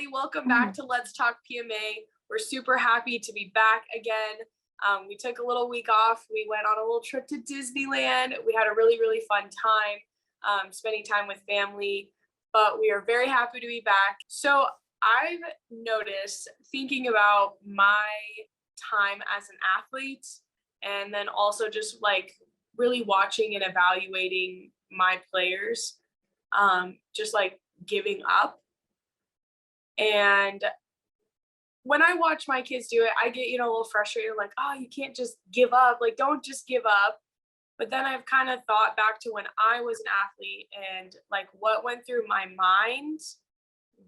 everybody. Welcome back to Let's Talk PMA. We're super happy to be back again. We took a little week off. We went on a little trip to Disneyland. We had a really, really fun time spending time with family, but we are very happy to be back. So I've noticed, thinking about my time as an athlete, and then also just like really watching and evaluating my players, just like giving up. And when I watch my kids do it, I get, a little frustrated, like, oh, you can't just give up. Like, don't just give up. But then I've kind of thought back to when I was an athlete and like what went through my mind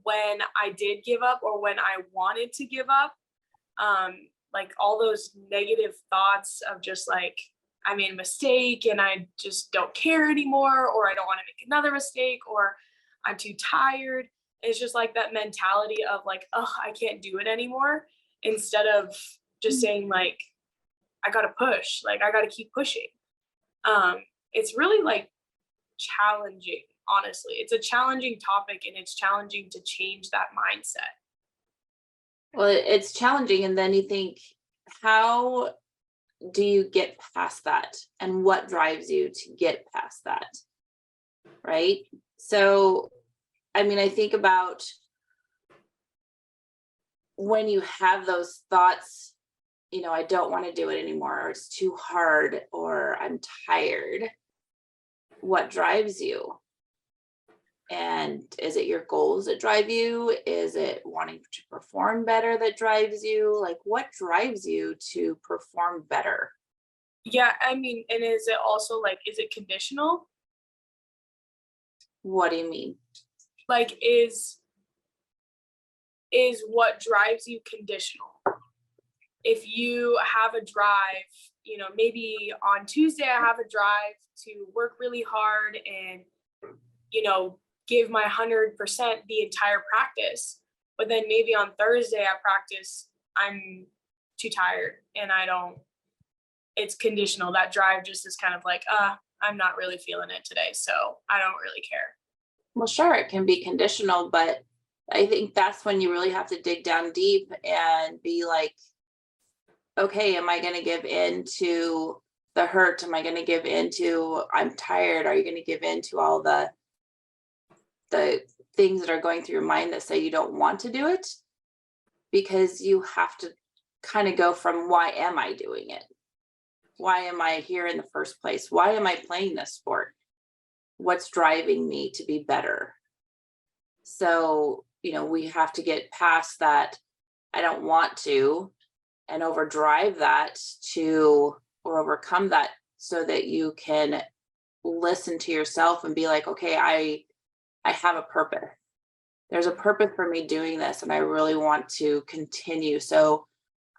when I did give up or when I wanted to give up. Like all those negative thoughts of just like, I made a mistake and I just don't care anymore, or I don't want to make another mistake, or I'm too tired. It's just like that mentality of like, oh, I can't do it anymore, instead of just saying like, I got to push, like I got to keep pushing. It's really like challenging, honestly. It's a challenging topic, and it's challenging to change that mindset. Well, it's challenging. And then you think, how do you get past that? And what drives you to get past that? Right? So, I mean, I think about when you have those thoughts, I don't want to do it anymore, or it's too hard, or I'm tired. What drives you? And is it your goals that drive you? Is it wanting to perform better that drives you? Like, what drives you to perform better? Yeah, I mean, and is it also like, is it conditional? What do you mean? Like, is what drives you conditional? If you have a drive, maybe on Tuesday I have a drive to work really hard and, give my 100% the entire practice. But then maybe on Thursday at practice, I'm too tired and it's conditional. That drive just is kind of like, I'm not really feeling it today, so I don't really care. Well, sure, it can be conditional, but I think that's when you really have to dig down deep and be like, okay, am I going to give in to the hurt? Am I going to give in to I'm tired? Are you going to give in to all the things that are going through your mind that say you don't want to do it? Because you have to kind of go from, why am I doing it? Why am I here in the first place? Why am I playing this sport? What's driving me to be better? So, we have to get past that I don't want to, and overdrive that or overcome that, so that you can listen to yourself and be like, okay, I have a purpose. There's a purpose for me doing this, and I really want to continue. So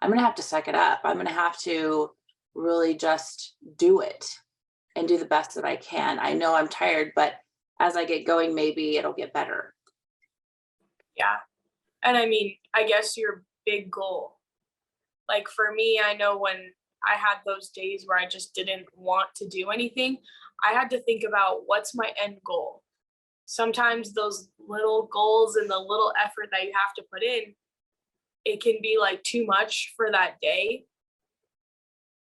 I'm going to have to suck it up. I'm going to have to really just do it and do the best that I can. I know I'm tired, but as I get going, maybe it'll get better. Yeah. And I mean, I guess your big goal, like for me, I know when I had those days where I just didn't want to do anything, I had to think about, what's my end goal? Sometimes those little goals and the little effort that you have to put in, it can be like too much for that day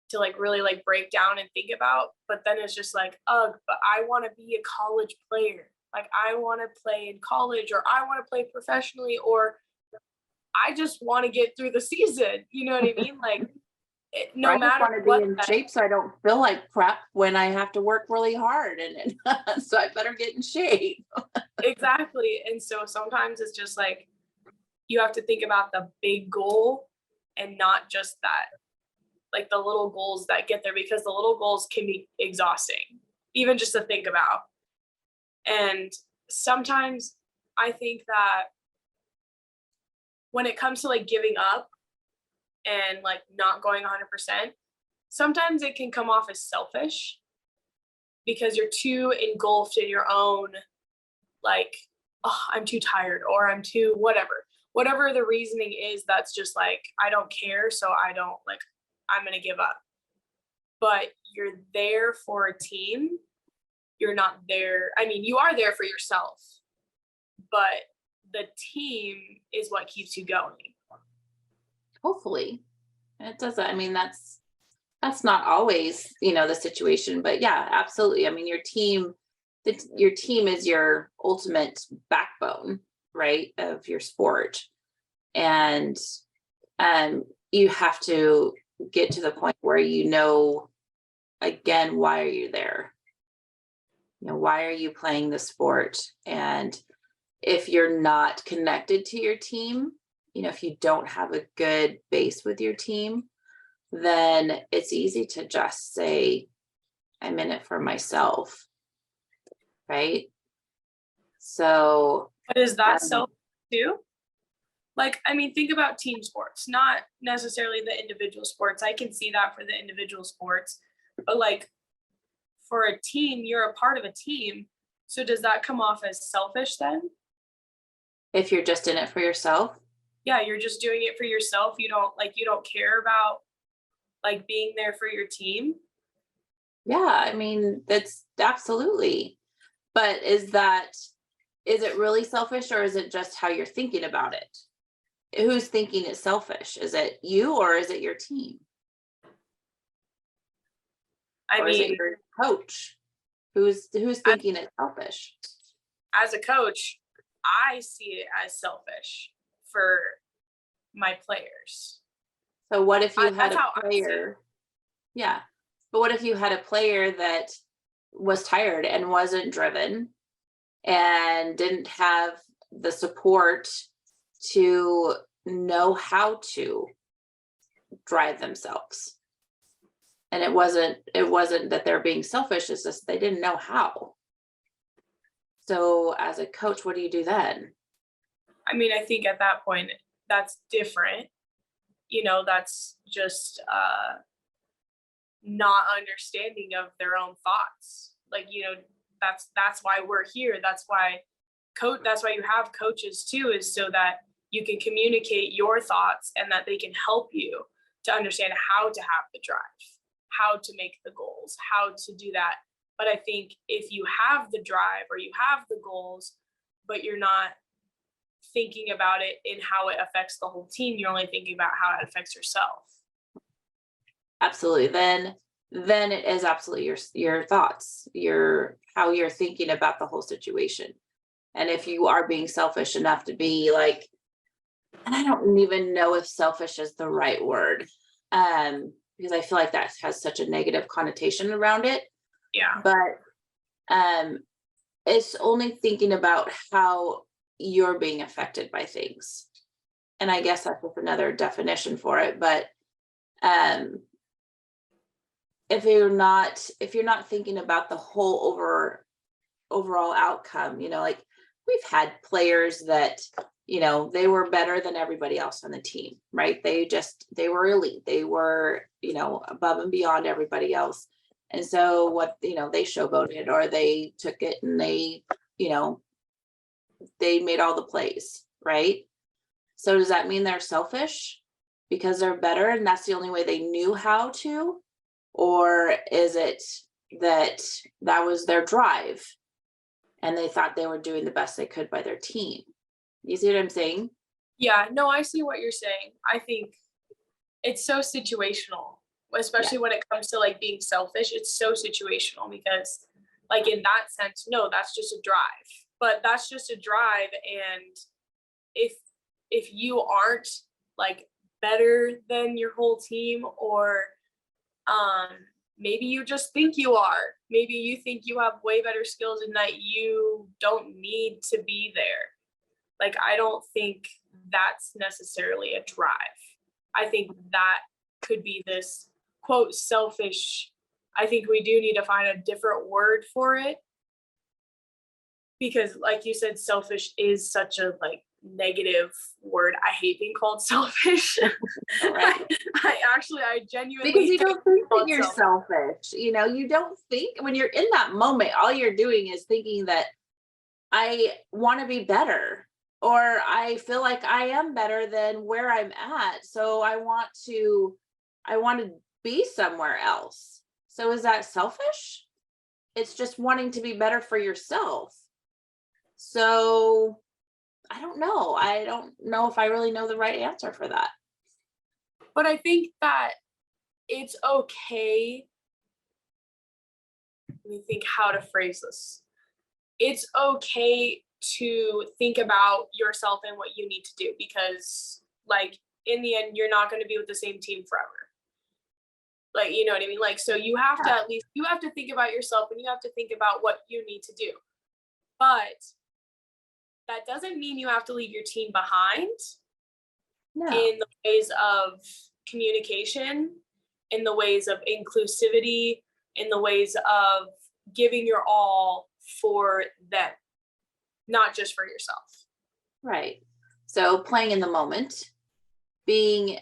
to like really like break down and think about. But then it's just like, but I want to be a college player. Like I want to play in college, or I want to play professionally, or I just want to get through the season. You know what I mean? Like no matter want to what. be in shape so I don't feel like crap when I have to work really hard, and so I better get in shape. Exactly. And so sometimes it's just like, you have to think about the big goal and not just that, like the little goals that get there, because the little goals can be exhausting, even just to think about. And sometimes I think that when it comes to like giving up and like not going 100%, sometimes it can come off as selfish, because you're too engulfed in your own, like, oh, I'm too tired, or I'm too whatever the reasoning is. That's just like, I don't care, so I don't, like, I'm gonna give up. But you're there for a team. You're not there, I mean, you are there for yourself, but the team is what keeps you going. Hopefully. It doesn't, I mean, that's not always, the situation, but yeah, absolutely. I mean, your team is your ultimate backbone, right, of your sport. And you have to get to the point where again, why are you there? Why are you playing the sport? And if you're not connected to your team, if you don't have a good base with your team, then it's easy to just say, I'm in it for myself. Right? So, But is that self too? Like, I mean, think about team sports, not necessarily the individual sports. I can see that for the individual sports, but like for a team, you're a part of a team. So does that come off as selfish then? if you're just in it for yourself, Yeah, you're just doing it for yourself. You don't care about like being there for your team. yeah, I mean, that's absolutely. But is it really selfish, or is it just how you're thinking about it? Who's thinking it's selfish? Is it you, or is it your team? I Or is it mean, your coach? Who's thinking it's selfish? as a coach, I see it as selfish for my players. So what if you had That's a how I see it. player? Yeah. But what if you had a player that was tired and wasn't driven and didn't have the support to know how to drive themselves? And it wasn't that they're being selfish, it's just they didn't know how. So as a coach, what do you do then? I mean, I think at that point that's different. That's just not understanding of their own thoughts. Like, that's why we're here. That's why you have coaches too, is so that you can communicate your thoughts and that they can help you to understand how to have the drive, how to make the goals, how to do that. But I think if you have the drive or you have the goals, but you're not thinking about it in how it affects the whole team, you're only thinking about how it affects yourself. Absolutely. Then it is absolutely your thoughts, how you're thinking about the whole situation. And if you are being selfish enough to be like, and I don't even know if selfish is the right word, because I feel like that has such a negative connotation around it. Yeah. But it's only thinking about how you're being affected by things. And I guess that's just another definition for it. But if you're not thinking about the whole overall outcome, like we've had players that, they were better than everybody else on the team, right? They were elite. They were, above and beyond everybody else. And so what, they showboated, or they took it and they made all the plays, right? So does that mean they're selfish because they're better and that's the only way they knew how to? Or is it that was their drive and they thought they were doing the best they could by their team? You see what I'm saying? Yeah, no, I see what you're saying. I think it's so situational, especially when it comes to like being selfish. It's so situational because like in that sense, no, that's just a drive. But that's just a drive. And if you aren't like better than your whole team, or maybe you just think you are, maybe you think you have way better skills and that you don't need to be there. Like, I don't think that's necessarily a drive. I think that could be this quote selfish. I think we do need to find a different word for it, because like you said, selfish is such a like negative word. I hate being called selfish. Right. I genuinely Because you don't think that called you're selfish. You don't think, when you're in that moment, all you're doing is thinking that I want to be better, or I feel like I am better than where I'm at. So I want to be somewhere else. So is that selfish? It's just wanting to be better for yourself. So I don't know. I don't know if I really know the right answer for that. But I think that it's okay. Let me think how to phrase this. It's okay to think about yourself and what you need to do, because like in the end you're not going to be with the same team forever. Like, you know what I mean? Like, so you have to, Yeah. at least you have to think about yourself and you have to think about what you need to do. But that doesn't mean you have to leave your team behind No. in the ways of communication, in the ways of inclusivity, in the ways of giving your all for them, not just for yourself. Right. So playing in the moment, being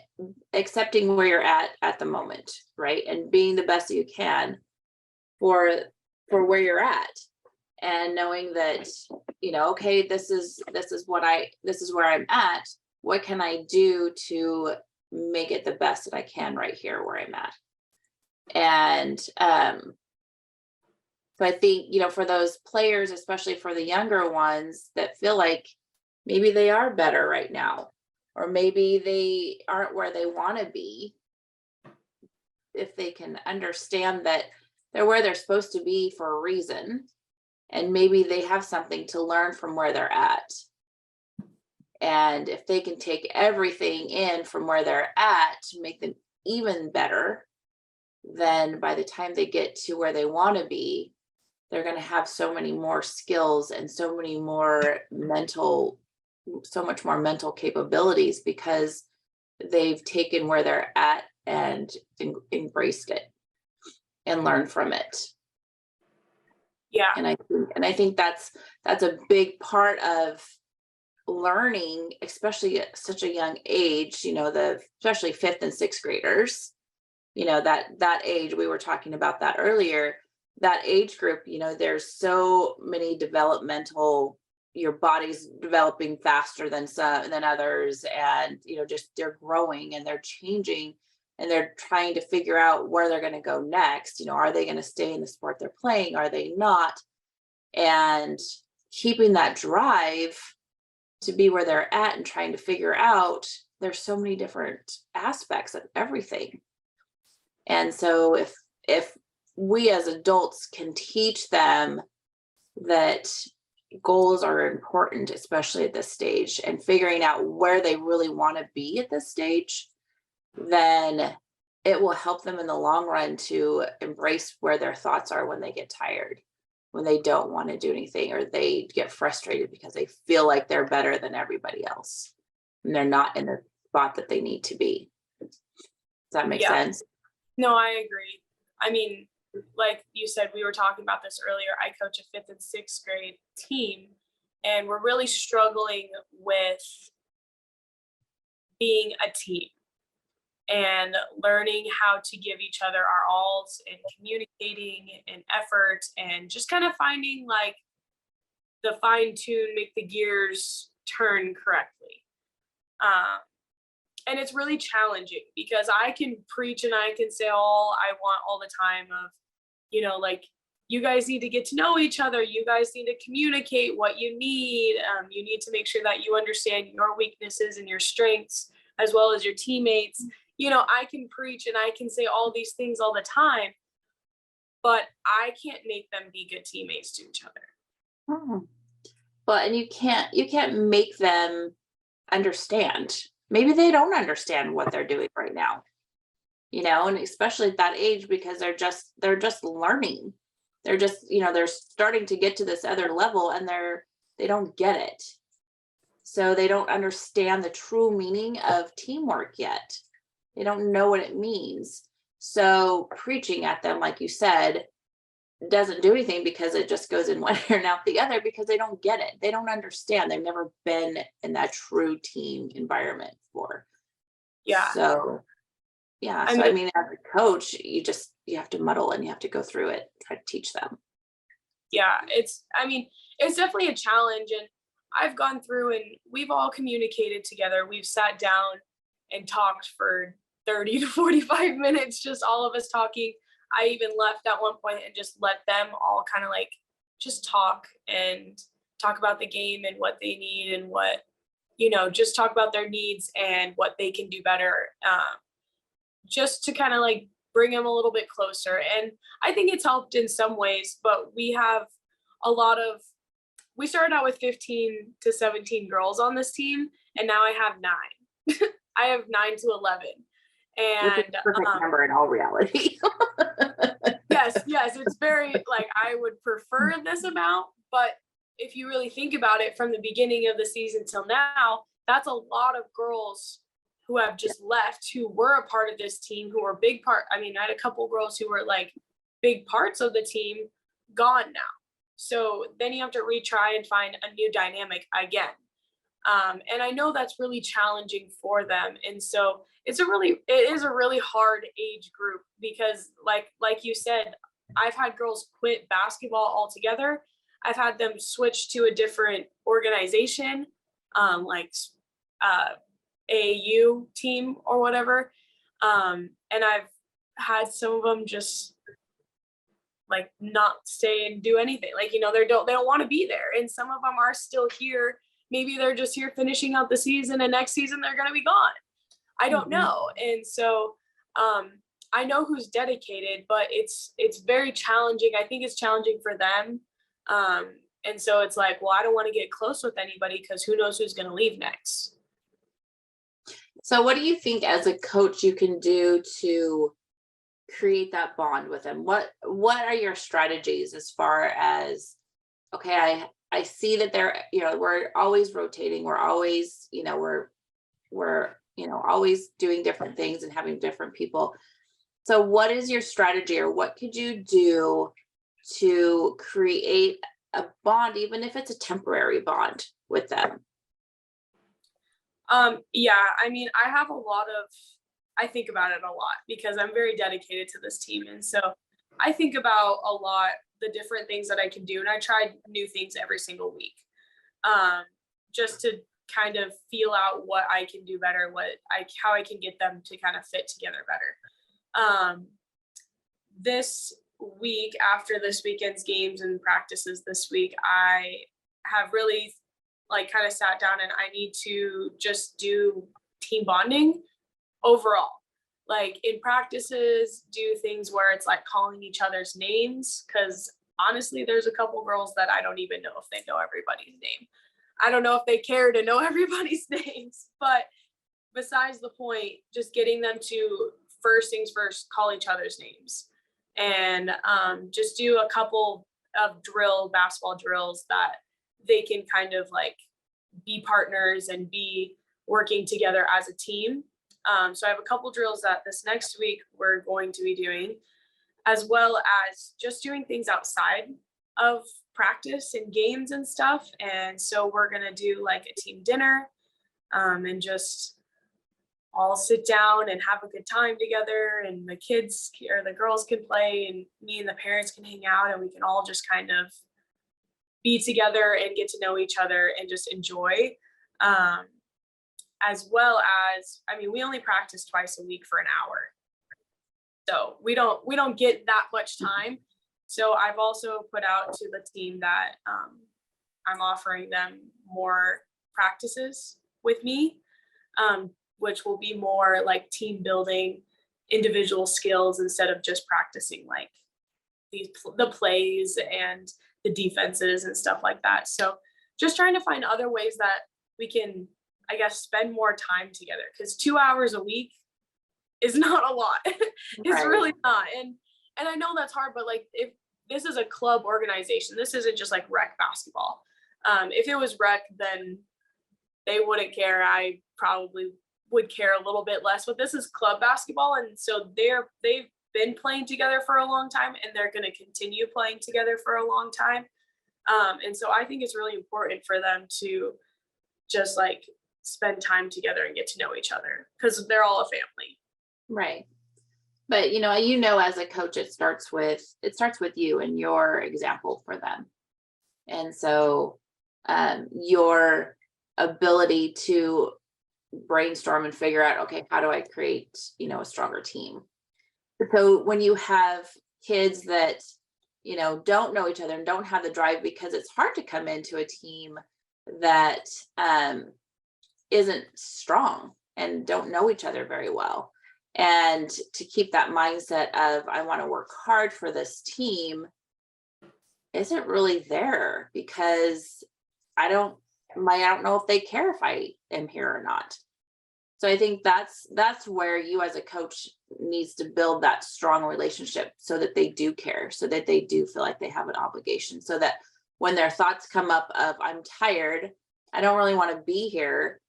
accepting where you're at the moment, right? And being the best that you can for where you're at. And knowing that, okay, this is where I'm at. What can I do to make it the best that I can right here where I'm at? And so I think, for those players, especially for the younger ones that feel like maybe they are better right now, or maybe they aren't where they want to be, if they can understand that they're where they're supposed to be for a reason, and maybe they have something to learn from where they're at. And if they can take everything in from where they're at to make them even better, then by the time they get to where they want to be, they're going to have so many more skills and so much more mental capabilities, because they've taken where they're at and embraced it and learned from it. Yeah. And I think that's a big part of learning, especially at such a young age, especially 5th and 6th graders, that age, we were talking about that earlier, that age group, there's so many developmental, your body's developing faster than others, and just they're growing and they're changing, and they're trying to figure out where they're going to go next. Are they going to stay in the sport they're playing? Are they not? And keeping that drive to be where they're at and trying to figure out, there's so many different aspects of everything. And so if we as adults can teach them that goals are important, especially at this stage, and figuring out where they really want to be at this stage, then it will help them in the long run to embrace where their thoughts are when they get tired, when they don't want to do anything, or they get frustrated because they feel like they're better than everybody else and they're not in the spot that they need to be. Does that make sense? No, I agree. I mean, like you said, we were talking about this earlier. I coach a 5th and 6th grade team, and we're really struggling with being a team and learning how to give each other our alls, and communicating and effort, and just kind of finding like the fine tune, make the gears turn correctly. And it's really challenging, because I can preach and I can say all I want all the time of, like, you guys need to get to know each other. You guys need to communicate what you need. You need to make sure that you understand your weaknesses and your strengths, as well as your teammates. I can preach and I can say all these things all the time, but I can't make them be good teammates to each other. Oh. Well, and you can't make them understand. Maybe they don't understand what they're doing right now, and especially at that age, because they're just learning. They're just, they're starting to get to this other level, and they don't get it. So they don't understand the true meaning of teamwork yet. They don't know what it means. So preaching at them, like you said, doesn't do anything, because it just goes in one ear and out the other, because they don't get it. They don't understand. They've never been in that true team environment before. Yeah. So, yeah. As a coach, you have to muddle and you have to go through it, try to teach them. Yeah. It's definitely a challenge. And I've gone through, and we've all communicated together. We've sat down and talked for 30 to 45 minutes, just all of us talking. I even left at one point and just let them all kind of like just talk and talk about the game and what they need and what, just talk about their needs and what they can do better, just to kind of like bring them a little bit closer. And I think it's helped in some ways, but we started out with 15 to 17 girls on this team, and now I have 9. I have 9 to 11. Which is And a perfect number in all reality. yes, it's very like I would prefer this amount, but if you really think about it from the beginning of the season till now, that's a lot of girls who have just left, who were a part of this team, who were big part. I mean, I had a couple girls who were like big parts of the team gone now. So then you have to retry and find a new dynamic again. And I know that's really challenging for them. And so it is a really hard age group because like you said, I've had girls quit basketball altogether. I've had them switch to a different organization, like AAU team or whatever. And I've had some of them just like not stay and do anything. Like, they don't want to be there. And some of them are still here. Maybe they're just here finishing out the season, and next season they're going to be gone. I don't know. And so I know who's dedicated, but it's very challenging. I think it's challenging for them. And so it's like, well, I don't want to get close with anybody because who knows who's going to leave next. So what do you think as a coach you can do to create that bond with them? What are your strategies as far as, okay, I see that they're, we're always rotating. We're always, we're always doing different things and having different people. So what is your strategy, or what could you do to create a bond, even if it's a temporary bond with them? Yeah, I mean, I think about it a lot because I'm very dedicated to this team. And so I think about a lot the different things that I can do. And I try new things every single week, just to kind of feel out what I can do better, how I can get them to kind of fit together better. This week, after this weekend's games and practices this week, I have really kind of sat down, and I need to just do team bonding overall. Like in practices, do things where it's like calling each other's names, because honestly, there's a couple girls that I don't even know if they know everybody's name. I don't know if they care to know everybody's names, but besides the point, just getting them to first things first, call each other's names, and just do a couple of basketball drills that they can kind of like be partners and be working together as a team. So I have a couple drills that this next week we're going to be doing, as well as just doing things outside of practice and games and stuff. And so we're going to do like a team dinner, and just all sit down and have a good time together, and the kids or the girls can play, and me and the parents can hang out, and we can all just kind of be together and get to know each other and just enjoy. As well as, I mean, we only practice twice a week for an hour. So we don't get that much time. So I've also put out to the team that I'm offering them more practices with me, which will be more like team building, individual skills, instead of just practicing like the plays and the defenses and stuff like that. So just trying to find other ways that we can, I guess, spend more time together, because 2 hours a week is not a lot. It's really not. And I know that's hard, but like, if this is a club organization, this isn't just like rec basketball. If it was rec, then they wouldn't care. I probably would care a little bit less, but this is club basketball. And so they've been playing together for a long time, and they're going to continue playing together for a long time. And so I think it's really important for them to just like spend time together and get to know each other, because they're all a family. Right. But as a coach, it starts with you and your example for them. And so your ability to brainstorm and figure out, okay, how do I create, a stronger team? So when you have kids that don't know each other and don't have the drive, because it's hard to come into a team that isn't strong and don't know each other very well. And to keep that mindset of, I want to work hard for this team, isn't really there, because I don't know if they care if I am here or not. So I think that's where you as a coach needs to build that strong relationship, so that they do care, so that they do feel like they have an obligation, so that when their thoughts come up of, I'm tired, I don't really want to be here.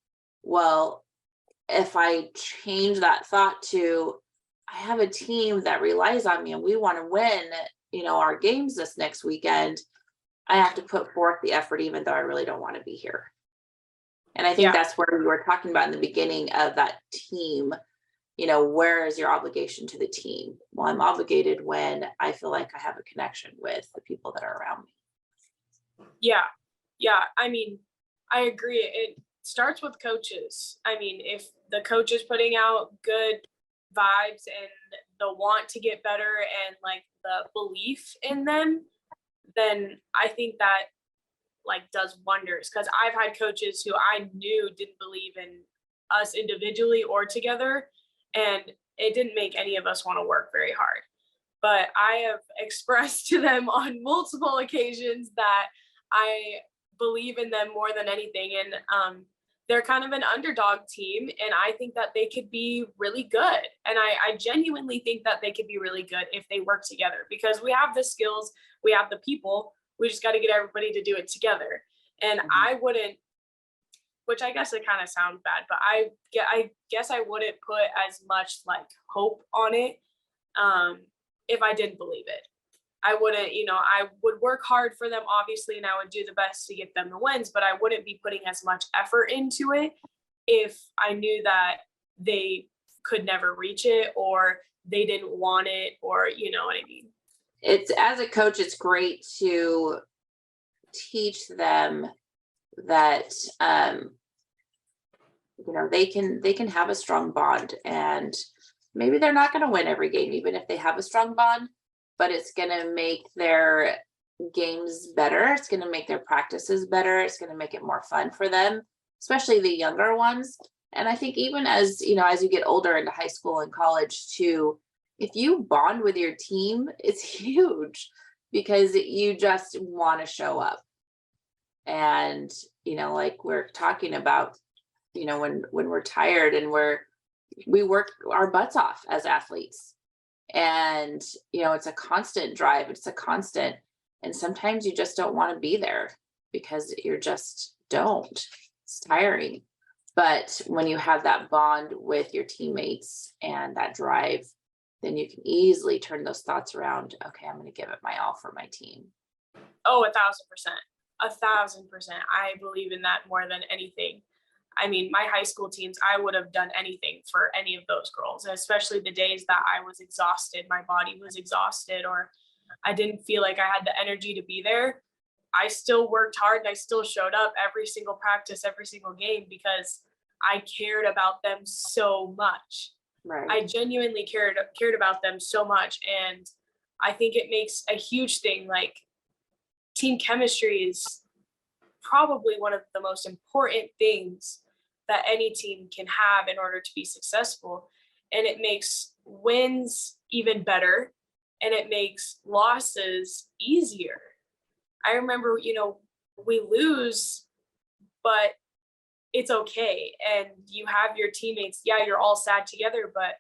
Well, if I change that thought to, I have a team that relies on me and we want to win, our games this next weekend, I have to put forth the effort, even though I really don't want to be here. And I think Yeah. that's where we were talking about in the beginning of that team. Where is your obligation to the team? Well, I'm obligated when I feel like I have a connection with the people that are around me. Yeah. Yeah. I mean, I agree. It starts with coaches. I mean, if the coach is putting out good vibes and the want to get better and like the belief in them, then I think that like does wonders. Because I've had coaches who I knew didn't believe in us individually or together, and it didn't make any of us want to work very hard. But I have expressed to them on multiple occasions that I believe in them more than anything. And they're kind of an underdog team, and I think that they could be really good. And I genuinely think that they could be really good if they work together, because we have the skills, we have the people, we just got to get everybody to do it together. And I wouldn't, which I guess it kind of sounds bad, but I guess I wouldn't put as much like hope on it if I didn't believe it. I wouldn't, I would work hard for them, obviously, and I would do the best to get them the wins, but I wouldn't be putting as much effort into it if I knew that they could never reach it, or they didn't want it, or you know what I mean? It's, as a coach, it's great to teach them that they can have a strong bond, and maybe they're not going to win every game, even if they have a strong bond, but it's going to make their games better. It's going to make their practices better. It's going to make it more fun for them, especially the younger ones. And I think even as you get older into high school and college too, if you bond with your team, it's huge, because you just want to show up. And like we're talking about, when we're tired and we work our butts off as athletes, and it's a constant drive, it's a constant, and sometimes you just don't want to be there, because you're just don't, it's tiring. But when you have that bond with your teammates and that drive, then you can easily turn those thoughts around. Okay, I'm going to give it my all for my team. Oh, 1,000%. 1,000%. I believe in that more than anything. I mean, my high school teams, I would have done anything for any of those girls, especially the days that I was exhausted, my body was exhausted, or I didn't feel like I had the energy to be there. I still worked hard and I still showed up every single practice, every single game, because I cared about them so much. Right. I genuinely cared about them so much. And I think it makes a huge thing. Like, team chemistry is probably one of the most important things that any team can have in order to be successful. And it makes wins even better, and it makes losses easier. I remember, we lose, but it's okay. And you have your teammates. Yeah, you're all sad together, but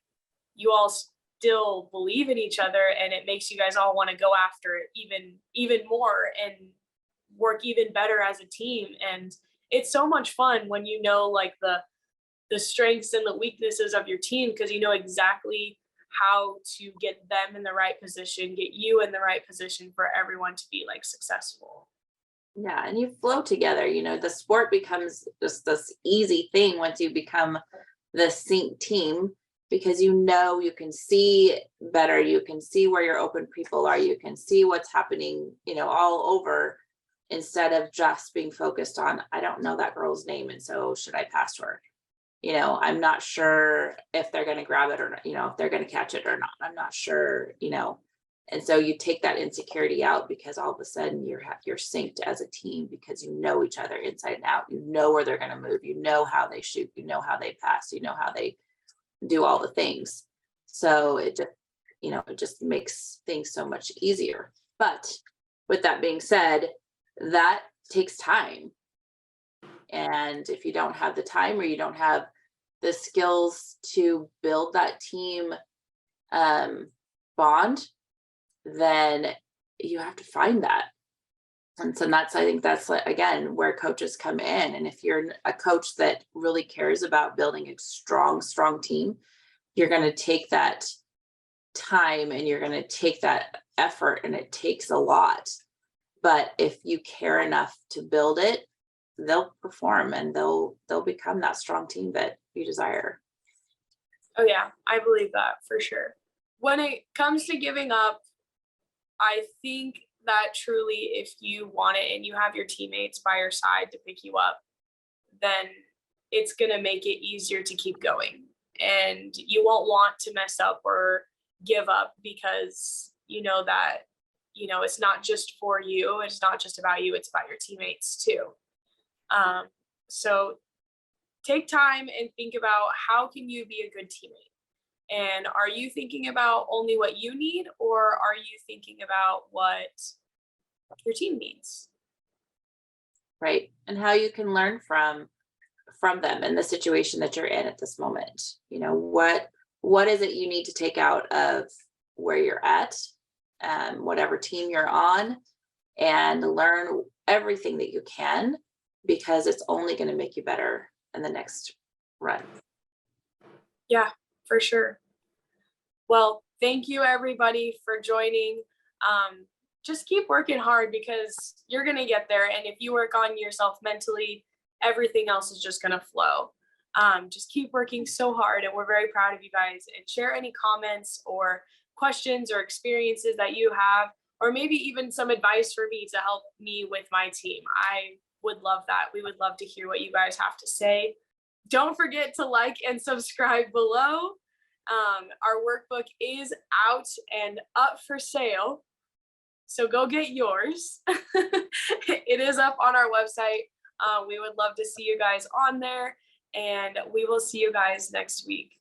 you all still believe in each other, and it makes you guys all want to go after it even more and work even better as a team. And it's so much fun when like the strengths and the weaknesses of your team, because you know exactly how to get them in the right position, get you in the right position for everyone to be like successful. Yeah, and you flow together. The sport becomes just this easy thing once you become the sync team, because you can see better, you can see where your open people are, you can see what's happening, all over, instead of just being focused on, I don't know that girl's name, and so should I pass to her? I'm not sure if they're going to grab it or not, if they're going to catch it or not. I'm not sure, And so you take that insecurity out because all of a sudden you're synced as a team because you know each other inside and out. You know where they're going to move. You know how they shoot. You know how they pass. You know how they do all the things. So it just, it just makes things so much easier. But with that being said, that takes time. And if you don't have the time or you don't have the skills to build that team bond, then you have to find that. And so I think that's like, again, where coaches come in. And if you're a coach that really cares about building a strong team, you're going to take that time and you're going to take that effort, and it takes a lot. But if you care enough to build it, they'll perform and they'll become that strong team that you desire. Oh yeah, I believe that for sure. When it comes to giving up, I think that truly, if you want it and you have your teammates by your side to pick you up, then it's going to make it easier to keep going. And you won't want to mess up or give up because you know that, it's not just for you. It's not just about you. It's about your teammates too. So take time and think about how can you be a good teammate? And are you thinking about only what you need, or are you thinking about what your team needs? Right. And how you can learn from them in the situation that you're in at this moment. What is it you need to take out of where you're at, whatever team you're on, and learn everything that you can, because it's only going to make you better in the next run. Yeah, for sure. Well, thank you everybody for joining. Just keep working hard because you're going to get there. And if you work on yourself mentally, everything else is just going to flow. Just keep working so hard. And we're very proud of you guys. And share any comments or questions or experiences that you have, or maybe even some advice for me to help me with my team. I would love that. We would love to hear what you guys have to say. Don't forget to like and subscribe below. Our workbook is out and up for sale, so go get yours. It is up on our website. We would love to see you guys on there, and we will see you guys next week.